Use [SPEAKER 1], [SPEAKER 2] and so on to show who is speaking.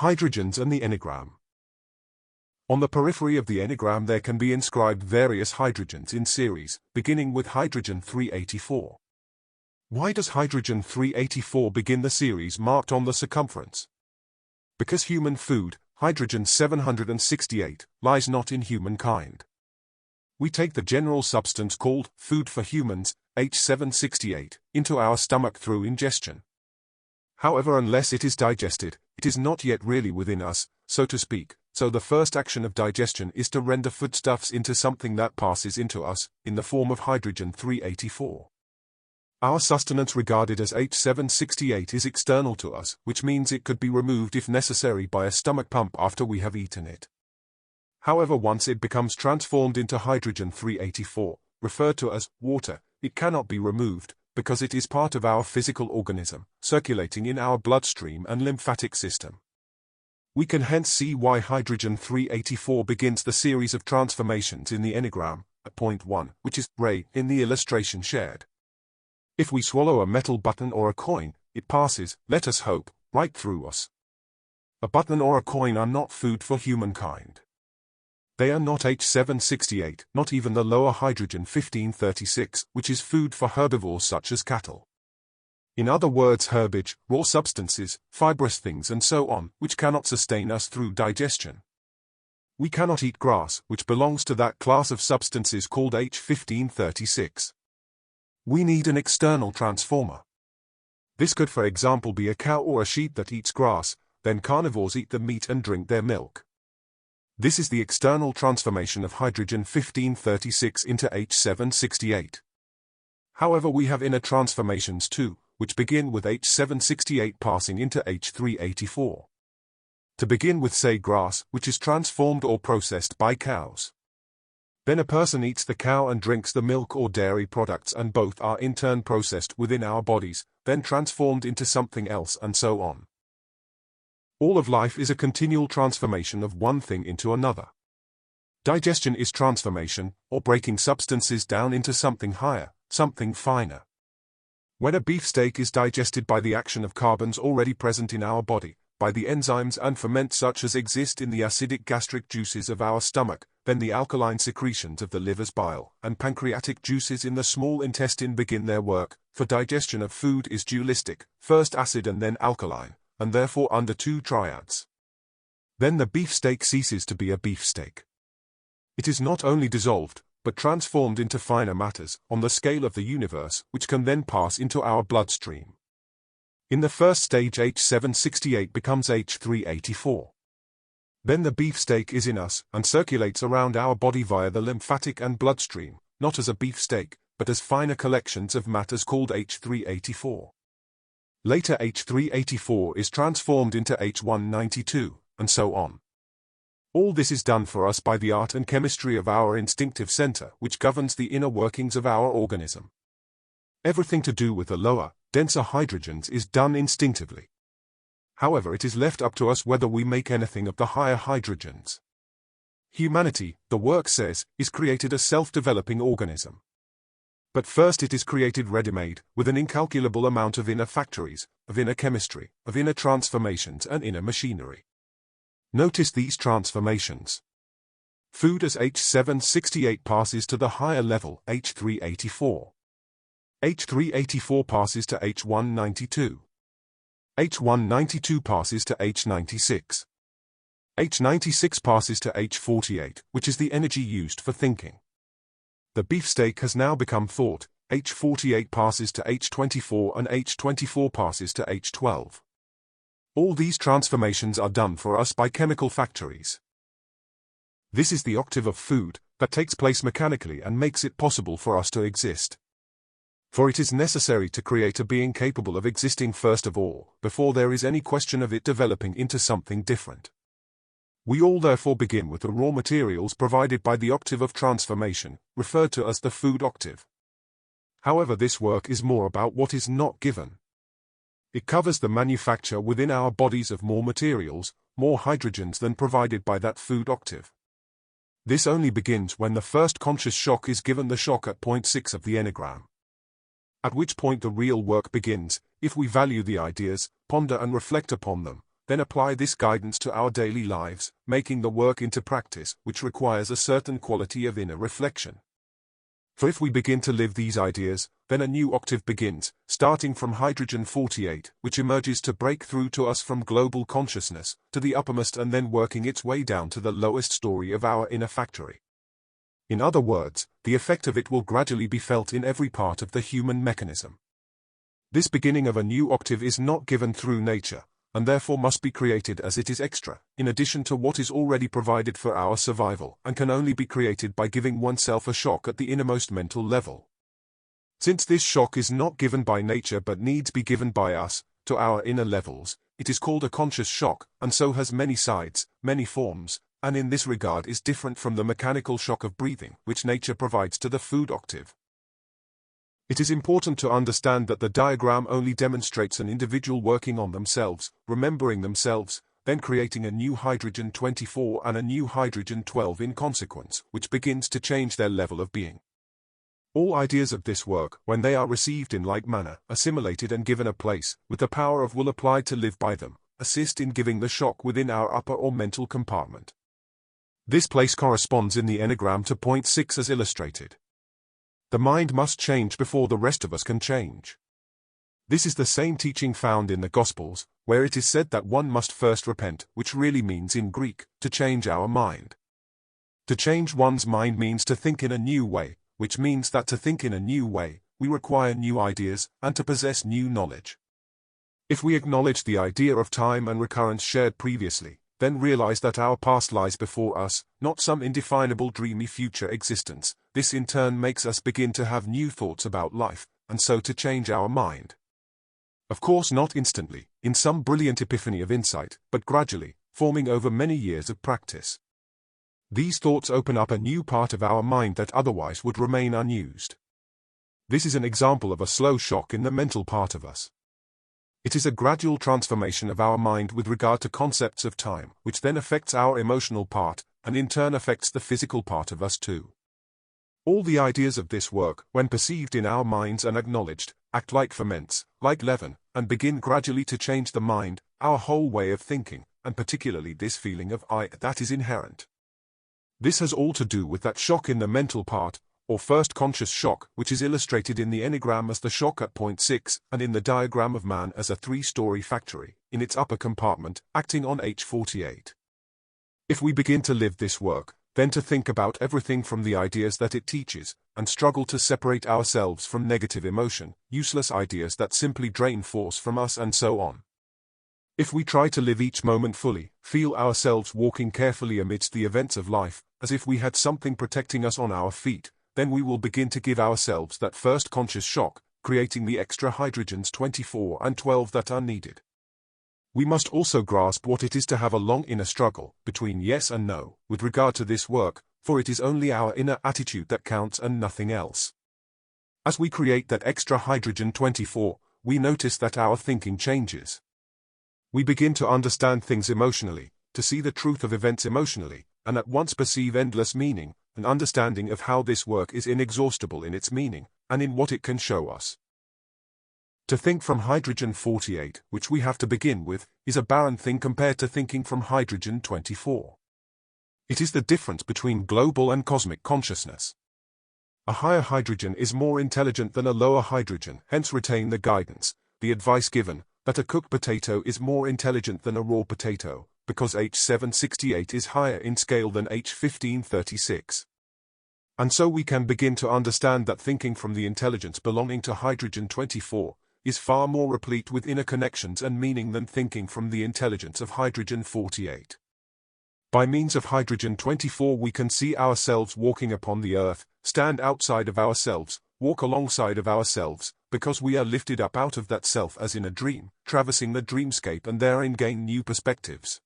[SPEAKER 1] Hydrogens and the Enneagram. On the periphery of the Enneagram there can be inscribed various hydrogens in series, beginning with hydrogen 384. Why does hydrogen 384 begin the series marked on the circumference? Because human food, hydrogen 768, lies not in humankind. We take the general substance called food for humans, H768, into our stomach through ingestion. However, unless it is digested, it is not yet really within us, so to speak, so the first action of digestion is to render foodstuffs into something that passes into us, in the form of hydrogen 384. Our sustenance regarded as H768 is external to us, which means it could be removed if necessary by a stomach pump after we have eaten it. However, once it becomes transformed into hydrogen 384, referred to as water, it cannot be removed, because it is part of our physical organism, circulating in our bloodstream and lymphatic system. We can hence see why hydrogen 384 begins the series of transformations in the Enneagram, at point 1, which is Ray, in the illustration shared. If we swallow a metal button or a coin, it passes, let us hope, right through us. A button or a coin are not food for humankind. They are not H768, not even the lower hydrogen 1536, which is food for herbivores such as cattle. In other words, herbage, raw substances, fibrous things and so on, which cannot sustain us through digestion. We cannot eat grass, which belongs to that class of substances called H1536. We need an external transformer. This could for example be a cow or a sheep that eats grass, then carnivores eat the meat and drink their milk. This is the external transformation of hydrogen 1536 into H768. However, we have inner transformations too, which begin with H768 passing into H384. To begin with, say, grass, which is transformed or processed by cows. Then a person eats the cow and drinks the milk or dairy products, and both are in turn processed within our bodies, then transformed into something else, and so on. All of life is a continual transformation of one thing into another. Digestion is transformation, or breaking substances down into something higher, something finer. When a beefsteak is digested by the action of carbons already present in our body, by the enzymes and ferments such as exist in the acidic gastric juices of our stomach, then the alkaline secretions of the liver's bile and pancreatic juices in the small intestine begin their work, for digestion of food is dualistic, first acid and then alkaline, and therefore under two triads. Then the beefsteak ceases to be a beefsteak. It is not only dissolved, but transformed into finer matters, on the scale of the universe, which can then pass into our bloodstream. In the first stage H768 becomes H384. Then the beefsteak is in us, and circulates around our body via the lymphatic and bloodstream, not as a beefsteak, but as finer collections of matters called H384. Later H384 is transformed into H192, and so on. All this is done for us by the art and chemistry of our instinctive center, which governs the inner workings of our organism. Everything to do with the lower, denser hydrogens is done instinctively. However, it is left up to us whether we make anything of the higher hydrogens. Humanity, the work says, is created a self-developing organism. But first it is created ready-made, with an incalculable amount of inner factories, of inner chemistry, of inner transformations and inner machinery. Notice these transformations. Food as H768 passes to the higher level, H384. H384 passes to H192. H192 passes to H96. H96 passes to H48, which is the energy used for thinking. The beefsteak has now become thought, H48 passes to H24 and H24 passes to H12. All these transformations are done for us by chemical factories. This is the octave of food, that takes place mechanically and makes it possible for us to exist. For it is necessary to create a being capable of existing first of all, before there is any question of it developing into something different. We all therefore begin with the raw materials provided by the octave of transformation, referred to as the food octave. However, this work is more about what is not given. It covers the manufacture within our bodies of more materials, more hydrogens than provided by that food octave. This only begins when the first conscious shock is given, the shock at point 6 of the Enneagram. At which point the real work begins, if we value the ideas, ponder and reflect upon them, then apply this guidance to our daily lives, making the work into practice, which requires a certain quality of inner reflection. For if we begin to live these ideas, then a new octave begins, starting from hydrogen 48, which emerges to break through to us from global consciousness, to the uppermost and then working its way down to the lowest story of our inner factory. In other words, the effect of it will gradually be felt in every part of the human mechanism. This beginning of a new octave is not given through nature, and therefore must be created as it is extra, in addition to what is already provided for our survival, and can only be created by giving oneself a shock at the innermost mental level. Since this shock is not given by nature but needs be given by us, to our inner levels, it is called a conscious shock, and so has many sides, many forms, and in this regard is different from the mechanical shock of breathing, which nature provides to the food octave. It is important to understand that the diagram only demonstrates an individual working on themselves, remembering themselves, then creating a new hydrogen 24 and a new hydrogen 12 in consequence, which begins to change their level of being. All ideas of this work, when they are received in like manner, assimilated and given a place, with the power of will applied to live by them, assist in giving the shock within our upper or mental compartment. This place corresponds in the Enneagram to point 6 as illustrated. The mind must change before the rest of us can change. This is the same teaching found in the Gospels, where it is said that one must first repent, which really means in Greek, to change our mind. To change one's mind means to think in a new way, which means that to think in a new way, we require new ideas, and to possess new knowledge. If we acknowledge the idea of time and recurrence shared previously, then realize that our past lies before us, not some indefinable dreamy future existence, this in turn makes us begin to have new thoughts about life, and so to change our mind. Of course not instantly, in some brilliant epiphany of insight, but gradually, forming over many years of practice. These thoughts open up a new part of our mind that otherwise would remain unused. This is an example of a slow shock in the mental part of us. It is a gradual transformation of our mind with regard to concepts of time, which then affects our emotional part, and in turn affects the physical part of us too. All the ideas of this work, when perceived in our minds and acknowledged, act like ferments, like leaven, and begin gradually to change the mind, our whole way of thinking, and particularly this feeling of I that is inherent. This has all to do with that shock in the mental part, or first conscious shock, which is illustrated in the Enneagram as the shock at point 6, and in the diagram of man as a 3-story factory, in its upper compartment, acting on H48. If we begin to live this work, then to think about everything from the ideas that it teaches, and struggle to separate ourselves from negative emotion, useless ideas that simply drain force from us and so on. If we try to live each moment fully, feel ourselves walking carefully amidst the events of life, as if we had something protecting us on our feet, then we will begin to give ourselves that first conscious shock, creating the extra hydrogens 24 and 12 that are needed. We must also grasp what it is to have a long inner struggle, between yes and no, with regard to this work, for it is only our inner attitude that counts and nothing else. As we create that extra hydrogen 24, we notice that our thinking changes. We begin to understand things emotionally, to see the truth of events emotionally, and at once perceive endless meaning, an understanding of how this work is inexhaustible in its meaning, and in what it can show us. To think from hydrogen 48, which we have to begin with, is a barren thing compared to thinking from hydrogen 24. It is the difference between global and cosmic consciousness. A higher hydrogen is more intelligent than a lower hydrogen, hence retain the guidance, the advice given, that a cooked potato is more intelligent than a raw potato, because H768 is higher in scale than H1536. And so we can begin to understand that thinking from the intelligence belonging to hydrogen 24 is far more replete with inner connections and meaning than thinking from the intelligence of hydrogen 48. By means of hydrogen 24 we can see ourselves walking upon the earth, stand outside of ourselves, walk alongside of ourselves, because we are lifted up out of that self as in a dream, traversing the dreamscape and therein gain new perspectives.